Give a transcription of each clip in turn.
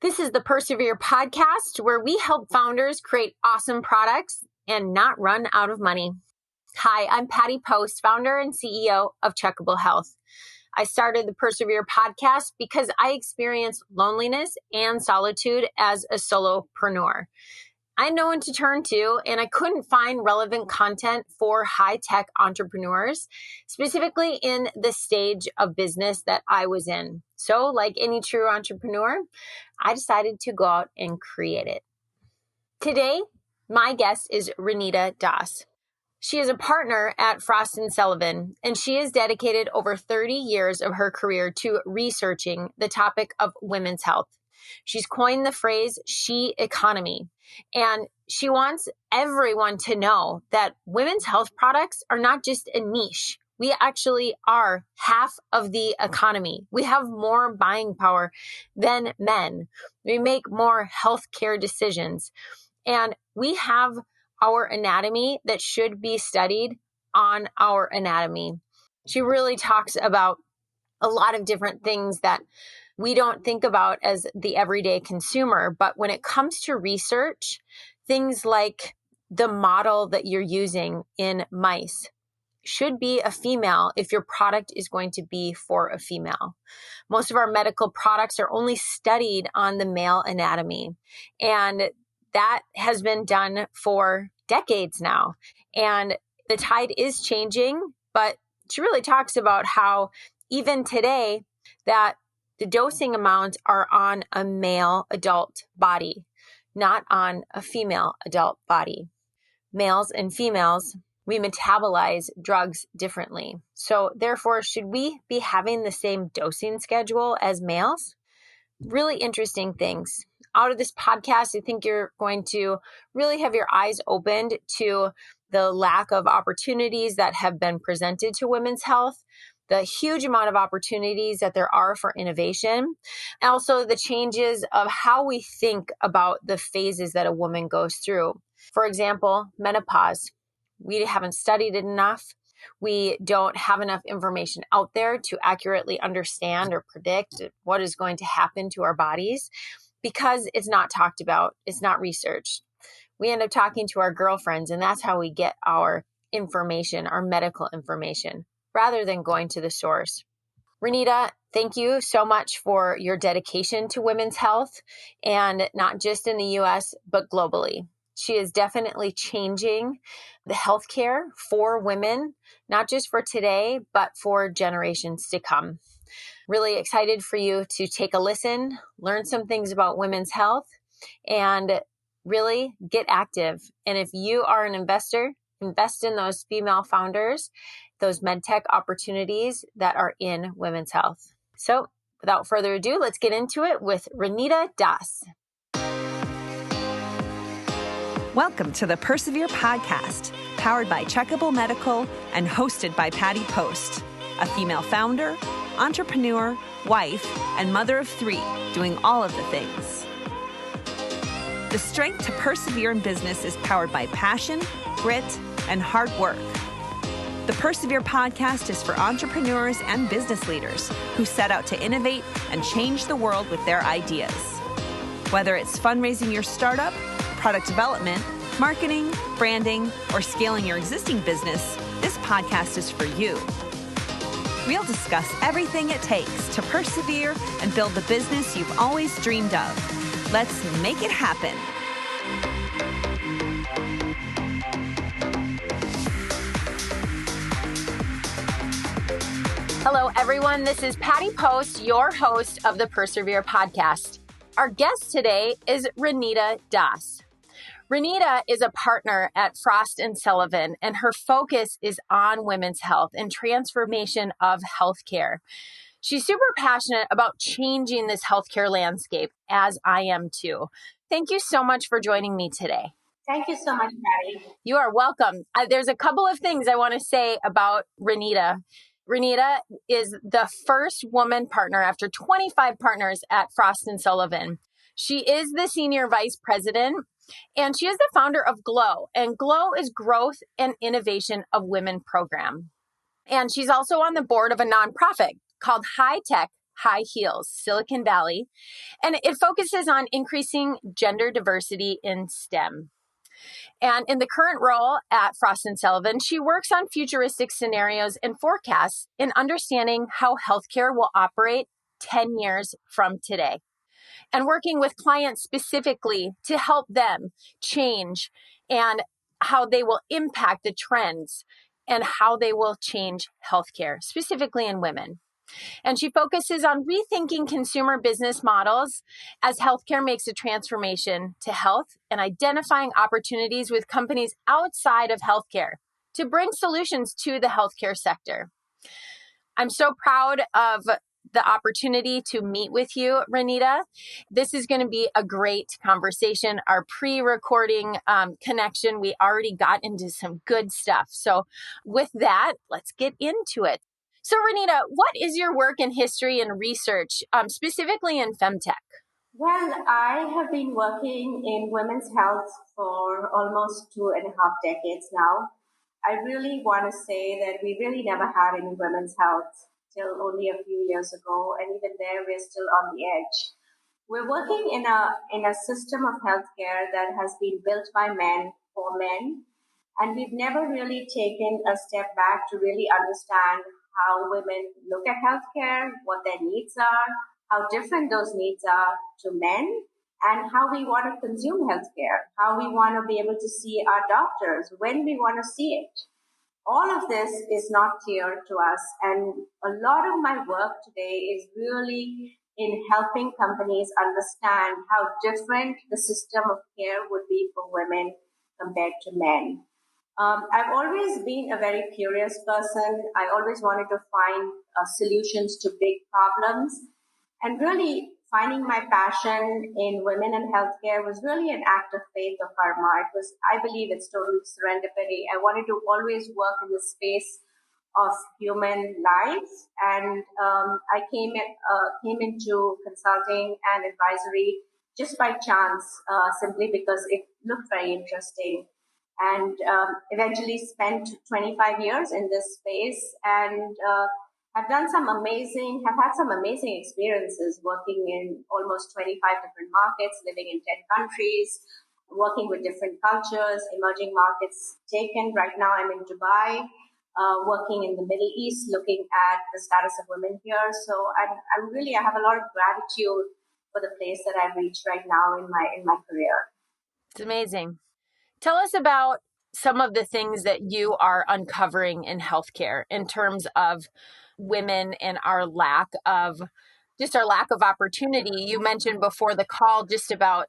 This is the Persevere Podcast, where we help founders create awesome products and not run out of money. Hi, I'm Patty Post, founder and CEO of Checkable Health. I started the Persevere Podcast because I experienced loneliness and solitude as a solopreneur. I had no one to turn to, and I couldn't find relevant content for high-tech entrepreneurs, specifically in the stage of business that I was in. So, like any true entrepreneur, I decided to go out and create it. Today, my guest is Reenita Das. She is a partner at Frost Sullivan, and she has dedicated over 30 years of her career to researching the topic of women's health. She's coined the phrase she economy, and she wants everyone to know that women's health products are not just a niche. We actually are half of the economy. We have more buying power than men. We make more healthcare decisions, and we have our anatomy that should be studied on our anatomy. She really talks about a lot of different things that we don't think about as the everyday consumer. But when it comes to research, things like the model that you're using in mice should be a female if your product is going to be for a female. Most of our medical products are only studied on the male anatomy. And that has been done for decades now. And the tide is changing, but she really talks about how even today that the dosing amounts are on a male adult body, not on a female adult body. Males and females, we metabolize drugs differently. So therefore, should we be having the same dosing schedule as males? Really interesting things. Out of this podcast, I think you're going to really have your eyes opened to the lack of opportunities that have been presented to women's health, the huge amount of opportunities that there are for innovation, and also the changes of how we think about the phases that a woman goes through. For example, menopause. We haven't studied it enough. We don't have enough information out there to accurately understand or predict what is going to happen to our bodies because it's not talked about. It's not researched. We end up talking to our girlfriends, and that's how we get our information, our medical information, rather than going to the source. Reenita, thank you so much for your dedication to women's health, and not just in the US, but globally. She is definitely changing the healthcare for women, not just for today, but for generations to come. Really excited for you to take a listen, learn some things about women's health, and really get active. And if you are an investor, invest in those female founders, those medtech opportunities that are in women's health. So without further ado, let's get into it with Reenita Das. Welcome to the Persevere Podcast, powered by Checkable Medical and hosted by Patty Post, a female founder, entrepreneur, wife, and mother of 3, doing all of the things. The strength to persevere in business is powered by passion, grit, and hard work. The Persevere Podcast is for entrepreneurs and business leaders who set out to innovate and change the world with their ideas. Whether it's fundraising your startup, product development, marketing, branding, or scaling your existing business, this podcast is for you. We'll discuss everything it takes to persevere and build the business you've always dreamed of. Let's make it happen. Hello, everyone. This is Patty Post, your host of the Persevere Podcast. Our guest today is Reenita Das. Reenita is a partner at Frost Sullivan, and her focus is on women's health and transformation of healthcare. She's super passionate about changing this healthcare landscape, as I am too. Thank you so much for joining me today. Thank you so much, Patty. You are welcome. There's a couple of things I want to say about Reenita. Reenita is the first woman partner after 25 partners at Frost Sullivan. She is the senior vice president, and she is the founder of Glow. And Glow is Growth and Innovation of Women program. And she's also on the board of a nonprofit called High Tech, High Heels, Silicon Valley, and it focuses on increasing gender diversity in STEM. And in the current role at Frost Sullivan, she works on futuristic scenarios and forecasts in understanding how healthcare will operate 10 years from today, and working with clients specifically to help them change and how they will impact the trends and how they will change healthcare, specifically in women. And she focuses on rethinking consumer business models as healthcare makes a transformation to health and identifying opportunities with companies outside of healthcare to bring solutions to the healthcare sector. I'm so proud of the opportunity to meet with you, Reenita. This is going to be a great conversation. Our pre-recording connection, we already got into some good stuff. So with that, let's get into it. So Reenita, what is your work in history and research, specifically in FemTech? Well, I have been working in women's health for almost 2.5 decades now. I really want to say that we really never had any women's health till only a few years ago, and even there, we're still on the edge. We're working in a system of healthcare that has been built by men for men, and we've never really taken a step back to really understand how women look at healthcare, what their needs are, how different those needs are to men, and how we want to consume healthcare, how we want to be able to see our doctors, when we want to see it. All of this is not clear to us, and a lot of my work today is really in helping companies understand how different the system of care would be for women compared to men. I've always been a very curious person. I always wanted to find solutions to big problems. And really finding my passion in women and healthcare was really an act of faith of karma. I believe it's total serendipity. I wanted to always work in the space of human lives. And I came into consulting and advisory just by chance, simply because it looked very interesting. And eventually spent 25 years in this space, and have had some amazing experiences working in almost 25 different markets, living in 10 countries, working with different cultures, emerging markets taken. Right now I'm in Dubai, working in the Middle East, looking at the status of women here. So I have a lot of gratitude for the place that I've reached right now in my career. It's amazing. Tell us about some of the things that you are uncovering in healthcare in terms of women and our lack of opportunity. You mentioned before the call just about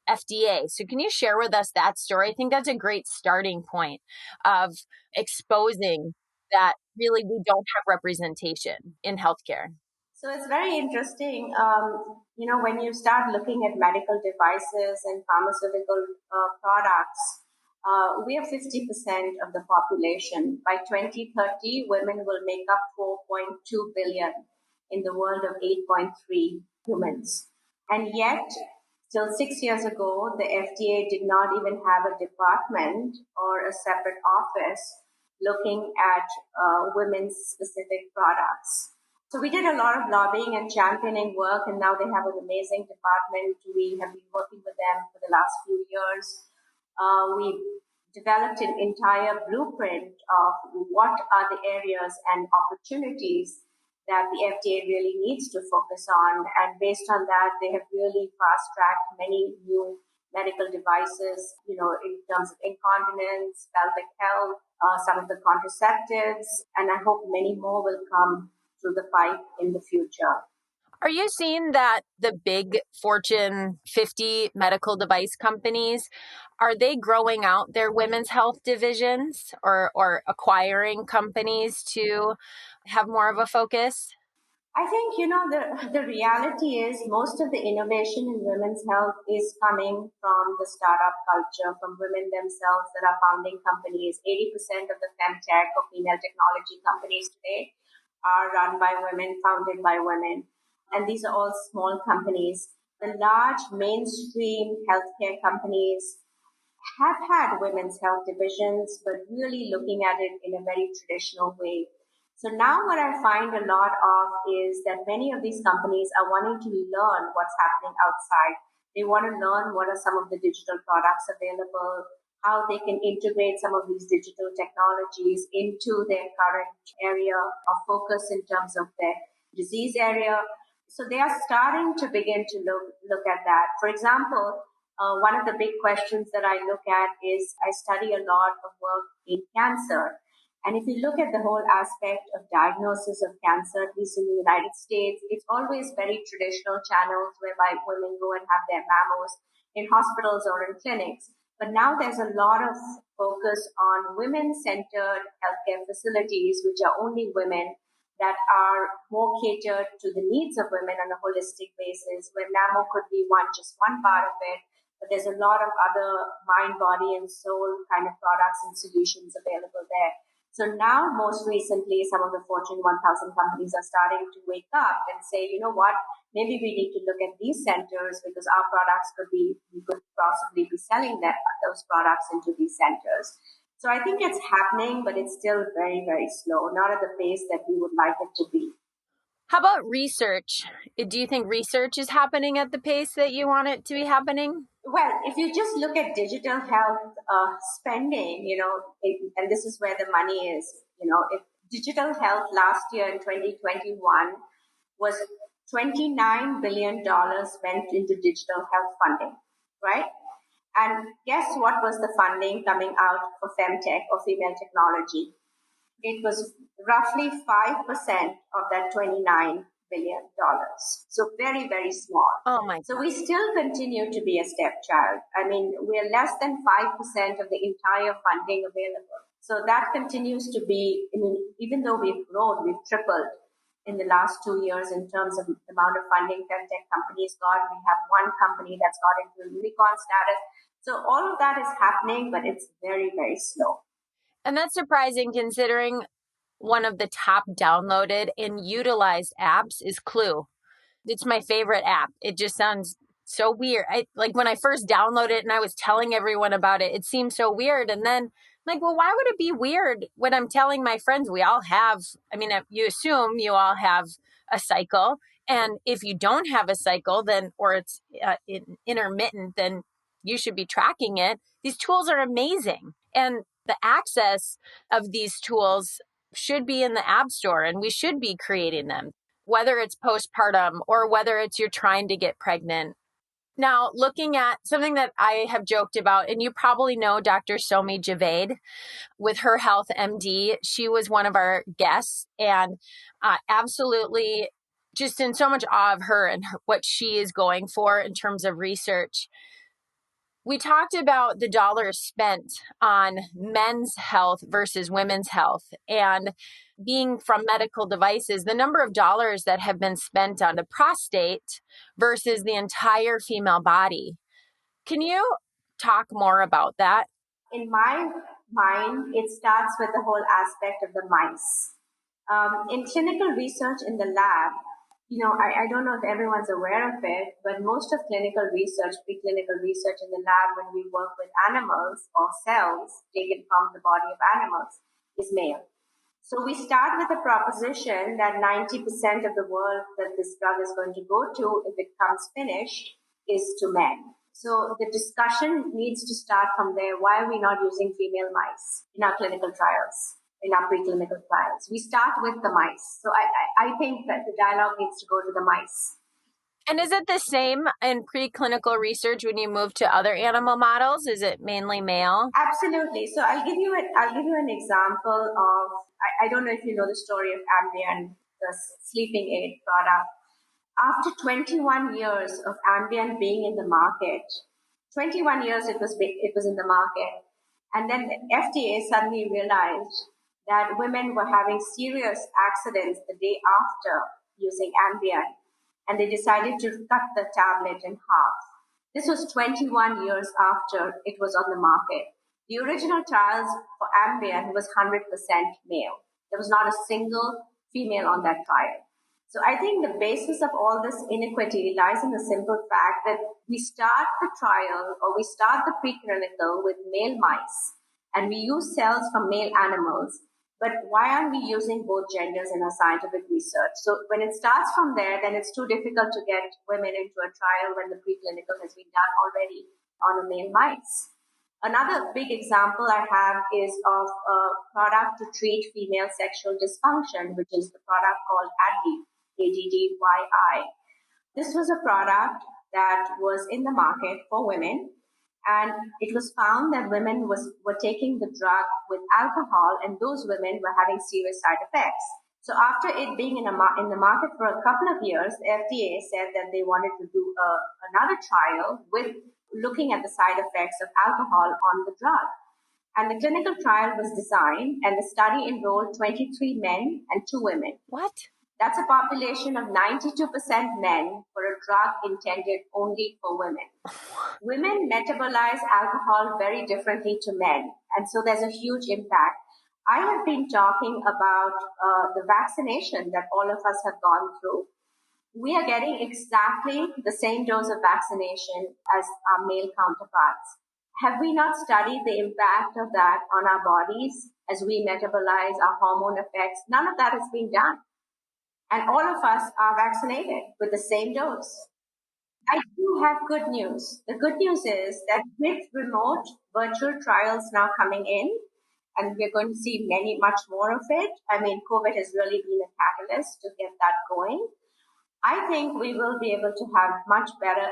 FDA. So can you share with us that story? I think that's a great starting point of exposing that really we don't have representation in healthcare. So it's very interesting. When you start looking at medical devices and pharmaceutical products, we are 50% of the population. By 2030, women will make up 4.2 billion in the world of 8.3 humans. And yet, till 6 years ago, the FDA did not even have a department or a separate office looking at women's specific products. So we did a lot of lobbying and championing work, and now they have an amazing department. We have been working with them for the last few years. We developed an entire blueprint of what are the areas and opportunities that the FDA really needs to focus on. And based on that, they have really fast-tracked many new medical devices, in terms of incontinence, pelvic health, some of the contraceptives, and I hope many more will come through the pipe in the future. Are you seeing that the big Fortune 50 medical device companies, are they growing out their women's health divisions or acquiring companies to have more of a focus? I think, the reality is most of the innovation in women's health is coming from the startup culture, from women themselves that are founding companies. 80% of the FemTech or female technology companies today are run by women, founded by women. And these are all small companies. The large mainstream healthcare companies have had women's health divisions, but really looking at it in a very traditional way. So now what I find a lot of is that many of these companies are wanting to learn what's happening outside. They want to learn what are some of the digital products available, how they can integrate some of these digital technologies into their current area of focus in terms of their disease area. So they are starting to begin to look at that. For example, one of the big questions that I look at is I study a lot of work in cancer. And if you look at the whole aspect of diagnosis of cancer, at least in the United States, it's always very traditional channels whereby women go and have their mammos in hospitals or in clinics. But now there's a lot of focus on women-centered healthcare facilities, which are only women, that are more catered to the needs of women on a holistic basis, where mammo could be just one part of it, but there's a lot of other mind, body, and soul kind of products and solutions available there. So now, most recently, some of the Fortune 1000 companies are starting to wake up and say, you know what, maybe we need to look at these centers because our products we could possibly be selling those products into these centers. So I think it's happening, but it's still very, very slow, not at the pace that we would like it to be. How about research? Do you think research is happening at the pace that you want it to be happening? Well, if you just look at digital health spending, and this is where the money is, if digital health last year in 2021 was $29 billion went into digital health funding, right? And guess what was the funding coming out for FemTech or female technology? It was roughly 5% of that $29 billion. So very, very small. Oh my! So we still continue to be a stepchild. I mean, we're less than 5% of the entire funding available. So that continues to be, even though we've grown, we've tripled in the last 2 years in terms of the amount of funding FemTech companies got. We have one company that's got into unicorn status. So all of that is happening, but it's very, very slow. And that's surprising considering one of the top downloaded and utilized apps is Clue. It's my favorite app. It just sounds so weird. Like when I first downloaded it and I was telling everyone about it, it seemed so weird. And then I'm like, well, why would it be weird when I'm telling my friends we all have, you assume you all have a cycle. And if you don't have a cycle, then, or it's intermittent, then you should be tracking it. These tools are amazing. And the access of these tools should be in the App Store, and we should be creating them, whether it's postpartum or whether it's you're trying to get pregnant. Now, looking at something that I have joked about, and you probably know Dr. Somi Javed with Her Health MD. She was one of our guests, and absolutely just in so much awe of her and what she is going for in terms of research. We talked about the dollars spent on men's health versus women's health, and being from medical devices, the number of dollars that have been spent on the prostate versus the entire female body. Can you talk more about that? In my mind, it starts with the whole aspect of the mice. In clinical research in the lab, I don't know if everyone's aware of it, but most of clinical research, preclinical research in the lab when we work with animals or cells taken from the body of animals is male. So we start with the proposition that 90% of the world that this drug is going to go to, if it comes finished, is to men. So the discussion needs to start from there. Why are we not using female mice in our clinical trials, in our preclinical trials? We start with the mice. So I think that the dialogue needs to go to the mice. And is it the same in preclinical research when you move to other animal models? Is it mainly male? Absolutely. So I'll give you an example of, I don't know if you know the story of Ambien, the sleeping aid product. After 21 years of Ambien being in the market, 21 years it was in the market, and then the FDA suddenly realized that women were having serious accidents the day after using Ambien, and they decided to cut the tablet in half. This was 21 years after it was on the market. The original trials for Ambien was 100% male. There was not a single female on that trial. So I think the basis of all this inequity lies in the simple fact that we start the trial or we start the preclinical with male mice, and we use cells from male animals. But why aren't we using both genders in our scientific research? So when it starts from there, then it's too difficult to get women into a trial when the preclinical has been done already on the male mice. Another big example I have is of a product to treat female sexual dysfunction, which is the product called ADDY, ADDYI. This was a product that was in the market for women, and it was found that women were taking the drug with alcohol, and those women were having serious side effects. So after it being in the market for a couple of years, the FDA said that they wanted to do another trial with looking at the side effects of alcohol on the drug. And the clinical trial was designed, and the study enrolled 23 men and 2 women. What? That's a population of 92% men for a drug intended only for women. Women metabolize alcohol very differently to men, and so there's a huge impact. I have been talking about the vaccination that all of us have gone through. We are getting exactly the same dose of vaccination as our male counterparts. Have we not studied the impact of that on our bodies as we metabolize our hormone effects? None of that has been done. And all of us are vaccinated with the same dose. I do have good news. The good news is that with remote virtual trials now coming in, and we're going to see much more of it. I mean, COVID has really been a catalyst to get that going. I think we will be able to have much better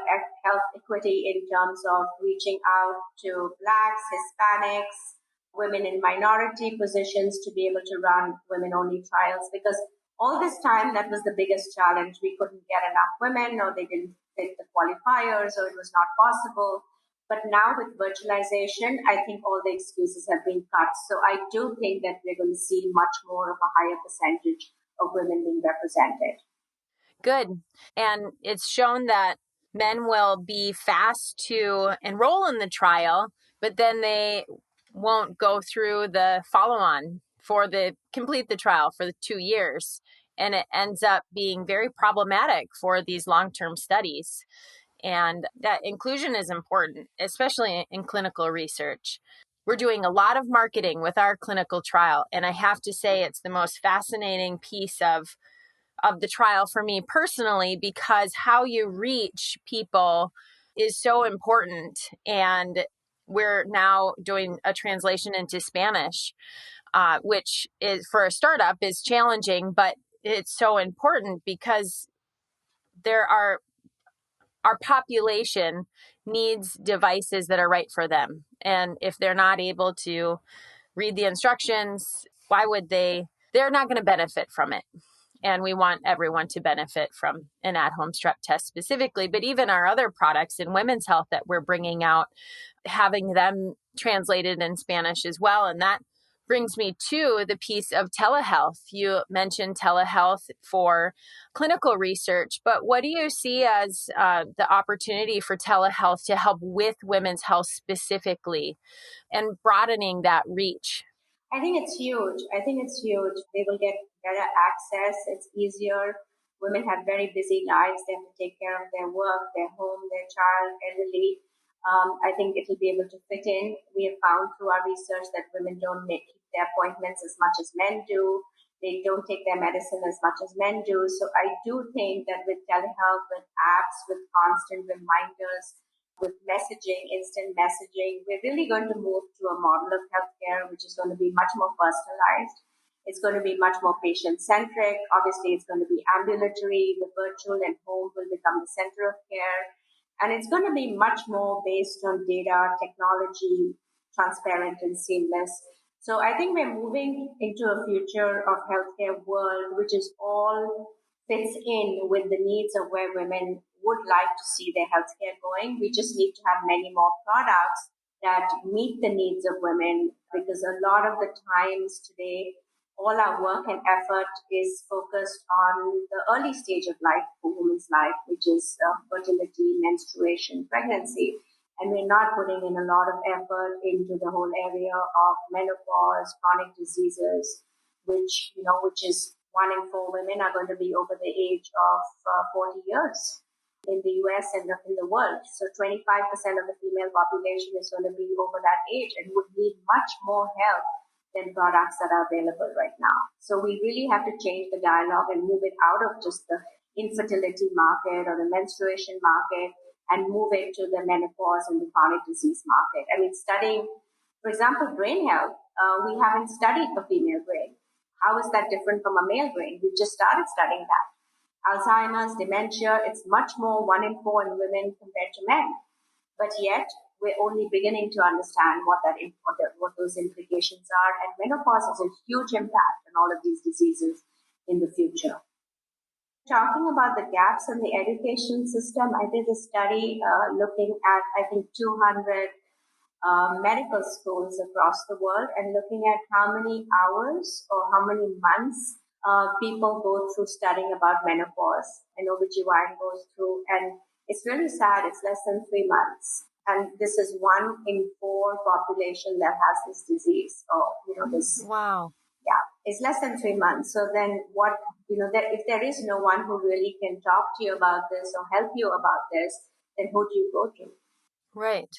health equity in terms of reaching out to Blacks, Hispanics, women in minority positions to be able to run women-only trials, because all this time that was the biggest challenge. We couldn't get enough women, or they didn't fit the qualifiers, or it was not possible. But now with virtualization, I think all the excuses have been cut. So I do think that we're going to see much more of a higher percentage of women being represented. Good. And it's shown that men will be fast to enroll in the trial, but then they won't go through the follow-on complete the trial for the 2 years. And it ends up being very problematic for these long-term studies. And that inclusion is important, especially in clinical research. We're doing a lot of marketing with our clinical trial. And I have to say, it's the most fascinating piece of the trial for me personally, because how you reach people is so important. And we're now doing a translation into Spanish, which is for a startup is challenging, but it's so important because our population needs devices that are right for them. And if they're not able to read the instructions, why would they? They're not going to benefit from it. And we want everyone to benefit from an at-home strep test specifically, but even our other products in women's health that we're bringing out, having them translated in Spanish as well. And that brings me to the piece of telehealth. You mentioned telehealth for clinical research, but what do you see as the opportunity for telehealth to help with women's health specifically and broadening that reach? I think it's huge. They will get better access. It's easier. Women have very busy lives. They have to take care of their work, their home, their child, elderly. I think it will be able to fit in. We have found through our research that women don't keep their appointments as much as men do. They don't take their medicine as much as men do. So I do think that with telehealth, with apps, with constant reminders, with messaging, instant messaging, we're really going to move to a model of healthcare which is going to be much more personalized. It's going to be much more patient-centric. Obviously, it's going to be ambulatory. The virtual and home will become the center of care. And it's going to be much more based on data, technology, transparent and seamless. So I think we're moving into a future of healthcare world which is all fits in with the needs of where women would like to see their healthcare going. We just need to have many more products that meet the needs of women, because a lot of the times today, all our work and effort is focused on the early stage of life for women's life, which is fertility, menstruation, pregnancy. And we're not putting in a lot of effort into the whole area of menopause, chronic diseases, which is 1 in 4 women are going to be over the age of 40 years in the US and in the world. So 25% of the female population is going to be over that age and would need much more help than products that are available right now. So we really have to change the dialogue and move it out of just the infertility market or the menstruation market and move it to the menopause and the chronic disease market. I mean, studying, for example, brain health, we haven't studied the female brain. How is that different from a male brain? We've just started studying that. Alzheimer's, dementia, it's much more 1 in 4 in women compared to men. But yet, we're only beginning to understand what those implications are. And menopause has a huge impact on all of these diseases in the future. Talking about the gaps in the education system, I did a study looking at, I think, 200 medical schools across the world and looking at how many hours or how many months people go through studying about menopause and OBGYN goes through. And it's really sad. It's less than 3 months. And this is 1 in 4 population that has this disease or, this. Wow. Yeah, it's less than 3 months. So then what, if there is no one who really can talk to you about this or help you about this, then who do you go to? Right.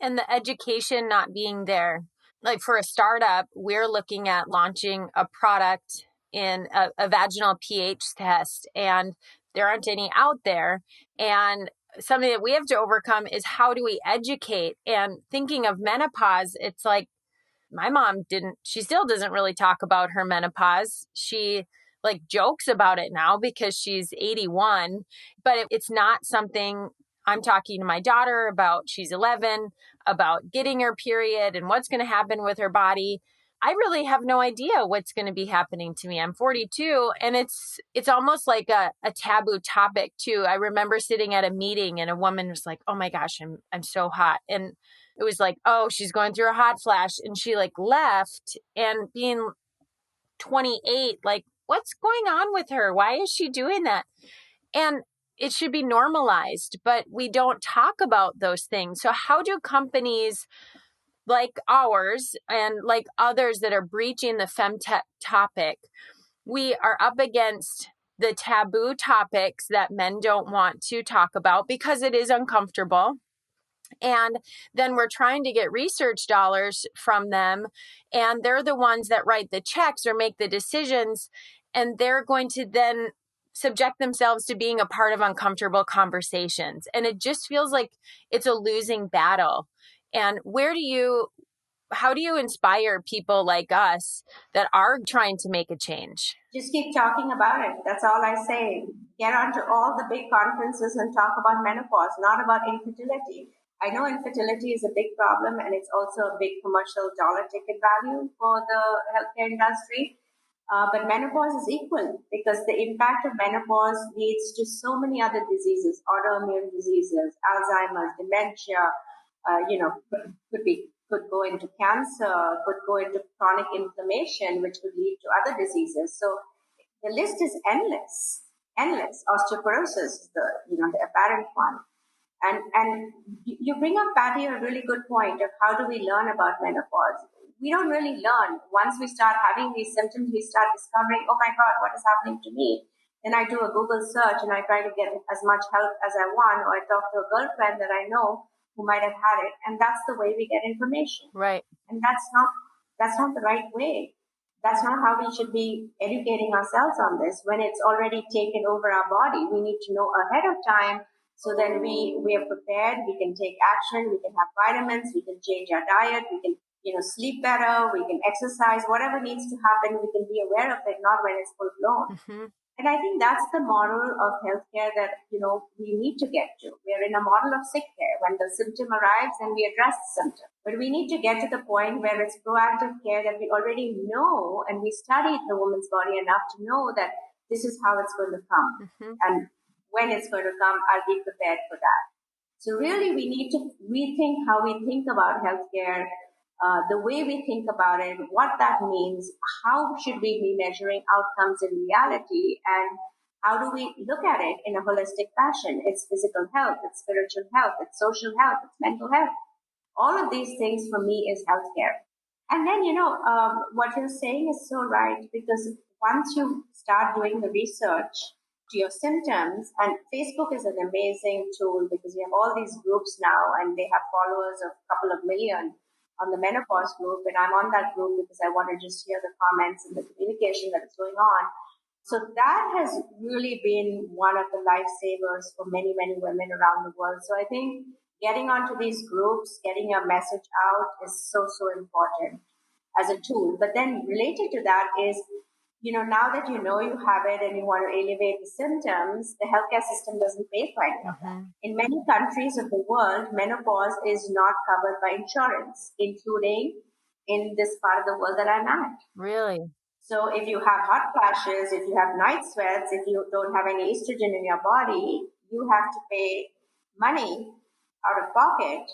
And the education not being there. Like for a startup, we're looking at launching a product in a vaginal pH test, and there aren't any out there. And something that we have to overcome is how do we educate? And thinking of menopause, it's like my mom she still doesn't really talk about her menopause. She jokes about it now because she's 81, but it's not something I'm talking to my daughter about. She's 11, about getting her period and what's going to happen with her body. I really have no idea what's going to be happening to me. I'm 42 and it's almost like a taboo topic too. I remember sitting at a meeting and a woman was like, "Oh my gosh, I'm so hot." And it was like, "Oh, she's going through a hot flash." And she left, and being 28, what's going on with her? Why is she doing that? And it should be normalized, but we don't talk about those things. So how do companies like ours and like others that are breaching the FemTech topic, we are up against the taboo topics that men don't want to talk about because it is uncomfortable. And then we're trying to get research dollars from them, and they're the ones that write the checks or make the decisions, and they're going to then subject themselves to being a part of uncomfortable conversations. And it just feels like it's a losing battle. And how do you inspire people like us that are trying to make a change? Just keep talking about it. That's all I say. Get onto all the big conferences and talk about menopause, not about infertility. I know infertility is a big problem and it's also a big commercial dollar ticket value for the healthcare industry. But menopause is equal because the impact of menopause leads to so many other diseases, autoimmune diseases, Alzheimer's, dementia, could go into cancer, could go into chronic inflammation, which could lead to other diseases. So the list is endless. Osteoporosis is the apparent one. And you bring up, Patty, a really good point of how do we learn about menopause. We don't really learn. Once we start having these symptoms, we start discovering, oh my God, what is happening to me? Then I do a Google search and I try to get as much help as I want, or I talk to a girlfriend that I know who might have had it. And that's the way we get information. Right. And that's not the right way. That's not how we should be educating ourselves on this. When it's already taken over our body, we need to know ahead of time. So then we are prepared, we can take action, we can have vitamins, we can change our diet, we can, sleep better, we can exercise, whatever needs to happen, we can be aware of it, not when it's full blown. Mm-hmm. And I think that's the model of healthcare that, we need to get to. We're in a model of sick care. When the symptom arrives, then we address the symptom. But we need to get to the point where it's proactive care that we already know, and we studied the woman's body enough to know that this is how it's going to come. Mm-hmm. And when it's going to come, I'll be prepared for that. So really, we need to rethink how we think about healthcare, the way we think about it, what that means, how should we be measuring outcomes in reality, and how do we look at it in a holistic fashion? It's physical health, it's spiritual health, it's social health, it's mental health. All of these things for me is healthcare. And then, what you're saying is so right, because once you start doing the research to your symptoms, and Facebook is an amazing tool because you have all these groups now and they have followers of a couple of million on the menopause group, and I'm on that group because I want to just hear the comments and the communication that is going on. So that has really been one of the lifesavers for many, many women around the world. So I think getting onto these groups, getting your message out is so, so important as a tool. But then related to that is, now that you know you have it and you want to alleviate the symptoms, the healthcare system doesn't pay for any of that. In many countries of the world, menopause is not covered by insurance, including in this part of the world that I'm at. Really? So if you have hot flashes, if you have night sweats, if you don't have any estrogen in your body, you have to pay money out of pocket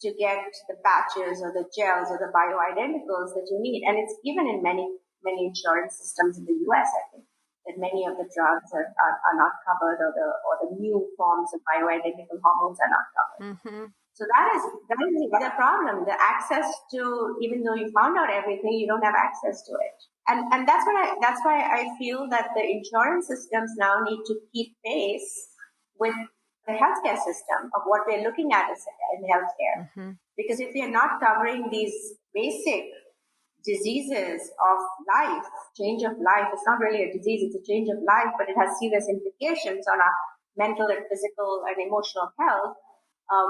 to get the patches or the gels or the bioidenticals that you need. And it's even in many insurance systems in the US, I think, that many of the drugs are not covered, or the new forms of bioidentical hormones are not covered. So that is the other problem. The access to, even though you found out everything, you don't have access to it. And that's why I feel that the insurance systems now need to keep pace with the healthcare system of what we're looking at in healthcare. Because if they're not covering these basic diseases of life, change of life, it's not really a disease, it's a change of life, but it has serious implications on our mental and physical and emotional health,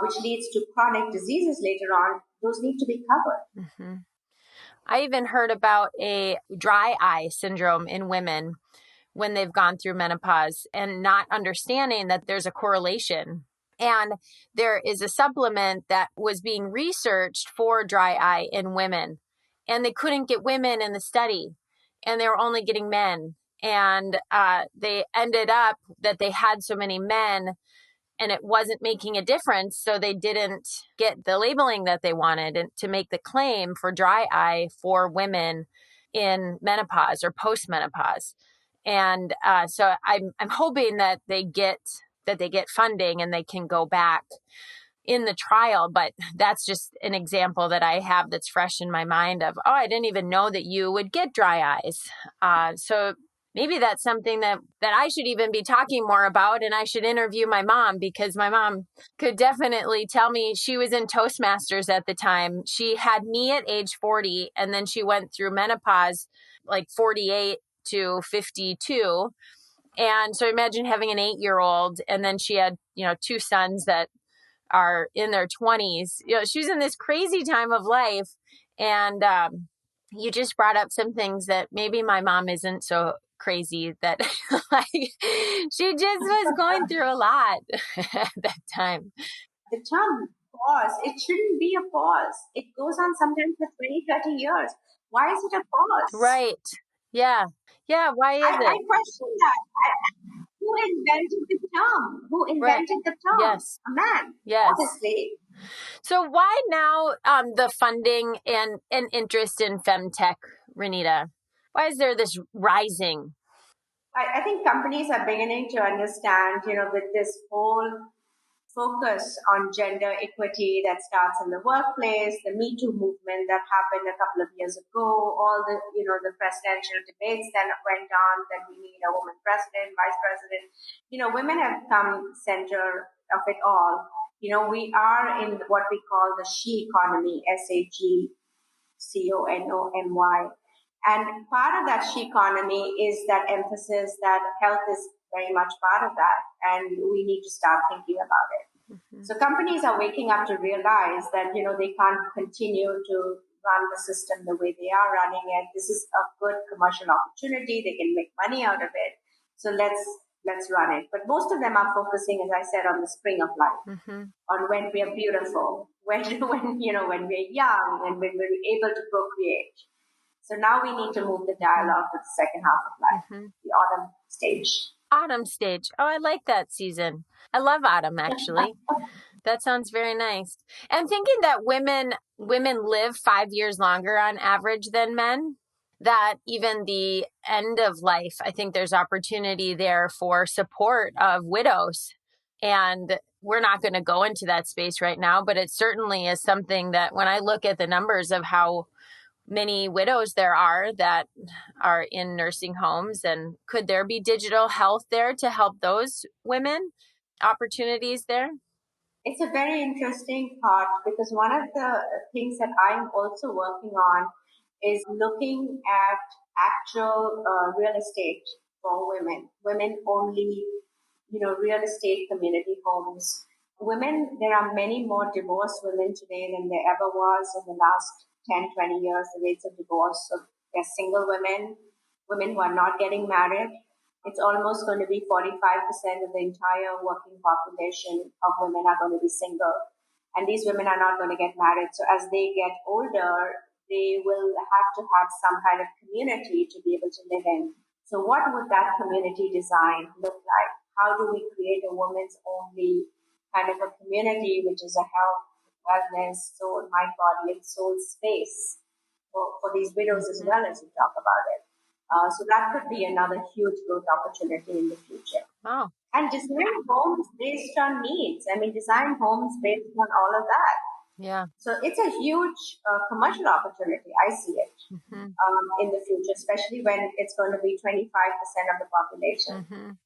which leads to chronic diseases later on. Those need to be covered. I even heard about a dry eye syndrome in women when they've gone through menopause, and not understanding that there's a correlation. And there is a supplement that was being researched for dry eye in women, and they couldn't get women in the study, and they were only getting men. And they ended up that they had so many men, and it wasn't making a difference. So they didn't get the labeling that they wanted and to make the claim for dry eye for women in menopause or post-menopause. And so I'm hoping that they get funding and they can go back in the trial. But that's just an example that I have that's fresh in my mind of, I didn't even know that you would get dry eyes. So maybe that's something that I should even be talking more about, and I should interview my mom, because my mom could definitely tell me. She was in Toastmasters at the time. She had me at age 40, and then she went through menopause like 48 to 52. And so imagine having an 8-year-old, and then she had, 2 sons that are in their 20s. She was in this crazy time of life. And you just brought up some things that maybe my mom isn't so crazy, that like she just was going through a lot at that time. The term pause, it shouldn't be a pause. It goes on sometimes for 20, 30 years. Why is it a pause? Right. Yeah. Yeah. Why is it? I question that. Who invented the term? Who invented the term? Yes. A man. Yes. Obviously. So why now the funding and interest in FemTech, Reenita? Why is there this rising? I think companies are beginning to understand, with this whole focus on gender equity that starts in the workplace, the Me Too movement that happened a couple of years ago, all the, the presidential debates that went on, that we need a woman president, vice president. Women have come center of it all. We are in what we call the she economy, SHECONOMY. And part of that she economy is that emphasis that health is very much part of that, and we need to start thinking about it. So companies are waking up to realize that, they can't continue to run the system the way they are running it. This is a good commercial opportunity. They can make money out of it. So let's run it. But most of them are focusing, as I said, on the spring of life, on when we are beautiful, when we're young, and when we're able to procreate. So now we need to move the dialogue to the second half of life, the autumn stage. Autumn stage. Oh, I like that season. I love autumn, actually. That sounds very nice. And thinking that women live 5 years longer on average than men, that even the end of life, I think there's opportunity there for support of widows. And we're not going to go into that space right now, but it certainly is something that when I look at the numbers of how many widows there are that are in nursing homes, and could there be digital health there to help those women? Opportunities there? It's a very interesting thought because one of the things that I'm also working on is looking at actual real estate for women, women only, real estate community homes. Women, there are many more divorced women today than there ever was in the last 10, 20 years. The rates of divorce, so there's single women, women who are not getting married. It's almost going to be 45% of the entire working population of women are going to be single. And these women are not going to get married. So as they get older, they will have to have some kind of community to be able to live in. So what would that community design look like? How do we create a woman's only kind of a community, which is a health, wellness, soul, mind, body, and soul space for these widows as well as we talk about it. So that could be another huge growth opportunity in the future. Oh. And design homes based on needs. I mean, design homes based on all of that. Yeah. So it's a huge commercial opportunity. I see it in the future, especially when it's going to be 25% of the population.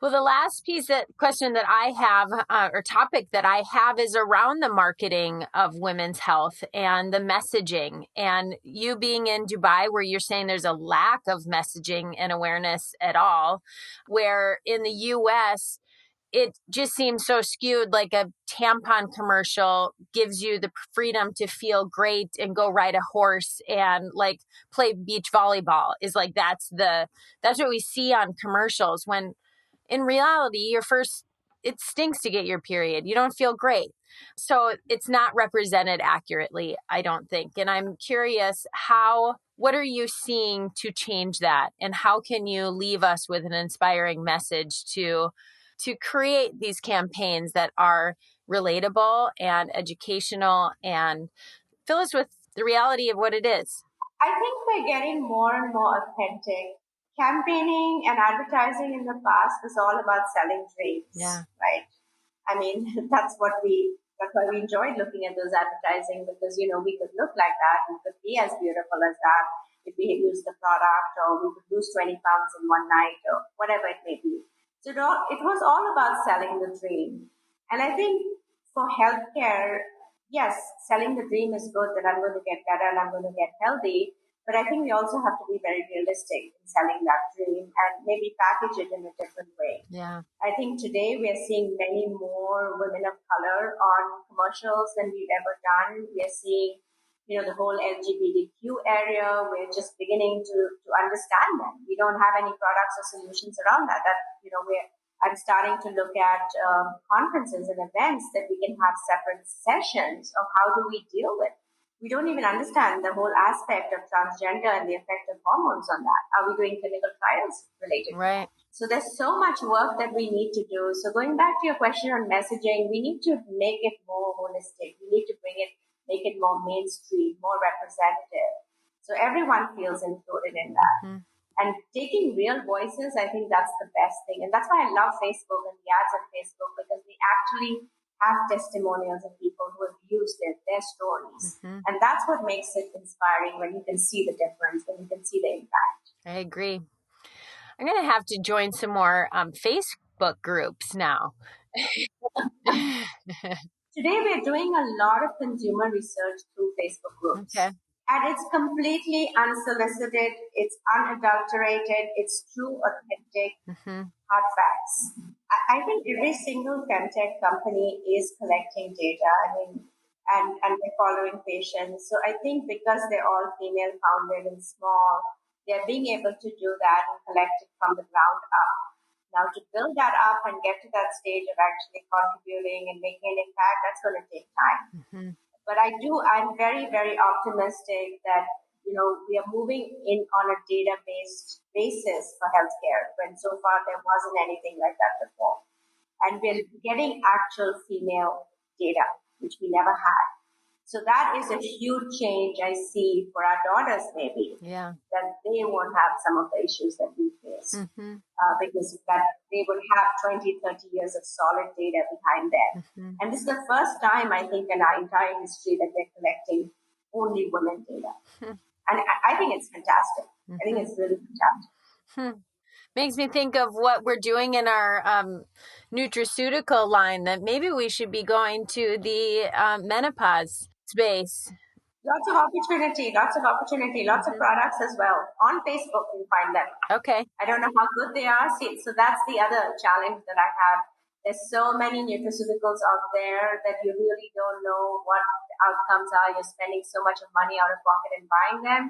Well, the last question that I have, or topic that I have, is around the marketing of women's health and the messaging. And you being in Dubai, where you're saying there's a lack of messaging and awareness at all, where in the US, it just seems so skewed. Like a tampon commercial gives you the freedom to feel great and go ride a horse and like play beach volleyball. Is like that's what we see on commercials, when in reality, it stinks to get your period. You don't feel great. So it's not represented accurately, I don't think. And I'm curious, what are you seeing to change that? And how can you leave us with an inspiring message to create these campaigns that are relatable and educational and fill us with the reality of what it is? I think we're getting more and more authentic. Campaigning and advertising in the past was all about selling dreams, right? I mean, that's why we enjoyed looking at those advertising, because, we could look like that, we could be as beautiful as that if we use the product, or we could lose 20 pounds in one night, or whatever it may be. So it was all about selling the dream. And I think for healthcare, yes, selling the dream is good, that I'm going to get better and I'm going to get healthy. But I think we also have to be very realistic in selling that dream and maybe package it in a different way. Yeah. I think today we are seeing many more women of color on commercials than we've ever done. We are seeing, the whole LGBTQ area. We're just beginning to understand them. We don't have any products or solutions around that. I'm starting to look at conferences and events that we can have separate sessions of how do we deal with. We don't even understand the whole aspect of transgender and the effect of hormones on that. Are we doing clinical trials related? Right. So there's so much work that we need to do. So going back to your question on messaging, we need to make it more holistic. We need to make it more mainstream, more representative. So everyone feels included in that. And taking real voices, I think that's the best thing. And that's why I love Facebook and the ads on Facebook, because we actually have testimonials of people who have used their stories. And that's what makes it inspiring, when you can see the difference, when you can see the impact. I agree. I'm going to have to join some more Facebook groups now. Today, we're doing a lot of consumer research through Facebook groups. Okay. And it's completely unsolicited, it's unadulterated, it's true, authentic, hard facts. I think every single FemTech company is collecting data, and they're following patients. So I think because they're all female founded and small, they're being able to do that and collect it from the ground up. Now, to build that up and get to that stage of actually contributing and making an impact, that's going to take time. But I'm very, very optimistic that, we are moving in on a data-based basis for healthcare, when so far there wasn't anything like that before. And we're getting actual female data, which we never had. So that is a huge change I see for our daughters, maybe. Yeah. That they won't have some of the issues that we face. Because that they will have 20, 30 years of solid data behind them. And this is the first time, I think, in our entire history that we're collecting only women data. And I think it's fantastic. I think it's really fantastic. Makes me think of what we're doing in our nutraceutical line, that maybe we should be going to the menopause space. Lots of opportunity, lots of products as well. On Facebook, you find them. Okay. I don't know how good they are. See, so that's the other challenge that I have. There's so many nutraceuticals out there that you really don't know what the outcomes are. You're spending so much of money out of pocket and buying them,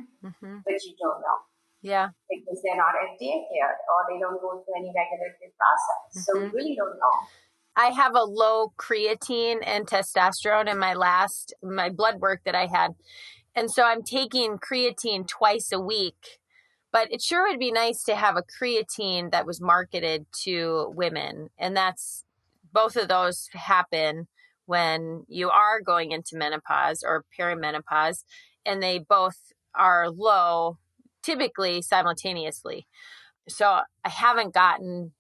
but you don't know. Yeah. Because they're not FDA cleared or they don't go through any regulatory process. So we really don't know. I have a low creatine and testosterone in my blood work that I had. And so I'm taking creatine twice a week. But it sure would be nice to have a creatine that was marketed to women. And both of those happen when you are going into menopause or perimenopause, and they both are low, typically simultaneously. So I haven't gotten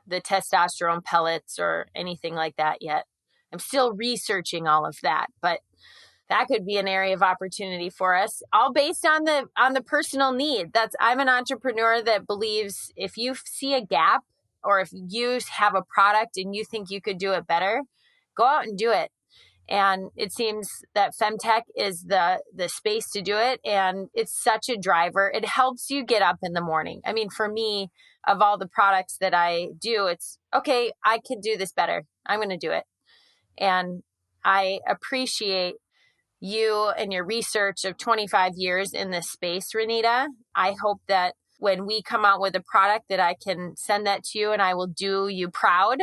the testosterone pellets or anything like that yet. I'm still researching all of that, but that could be an area of opportunity for us, all based on the personal need. I'm an entrepreneur that believes if you see a gap or if you have a product and you think you could do it better, go out and do it. And it seems that FemTech is the space to do it. And it's such a driver. It helps you get up in the morning. I mean, for me, of all the products that I do, it's okay, I could do this better. I'm going to do it. And I appreciate you and your research of 25 years in this space, Reenita. I hope that when we come out with a product that I can send that to you and I will do you proud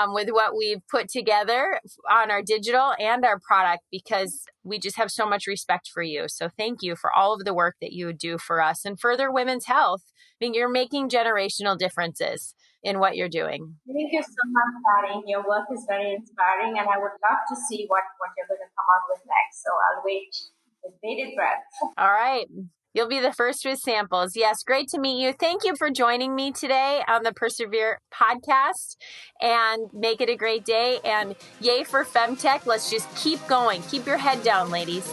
with what we've put together on our digital and our product, because we just have so much respect for you. So thank you for all of the work that you do for us and further women's health. I mean, you're making generational differences in what you're doing. Thank you so much, Patty. Your work is very inspiring, and I would love to see what you're going to come out with next. So I'll wait with bated breath. All right. You'll be the first with samples. Yes, great to meet you. Thank you for joining me today on the Persevere Podcast, and make it a great day. And yay for FemTech. Let's just keep going. Keep your head down, ladies.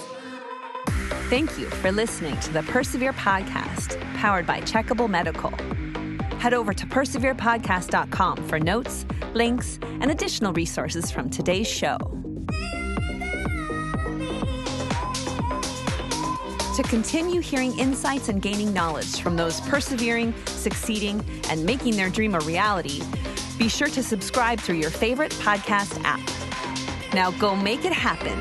Thank you for listening to the Persevere Podcast, powered by Checkable Medical. Head over to perseverepodcast.com for notes, links, and additional resources from today's show. To continue hearing insights and gaining knowledge from those persevering, succeeding, and making their dream a reality, be sure to subscribe through your favorite podcast app. Now go make it happen.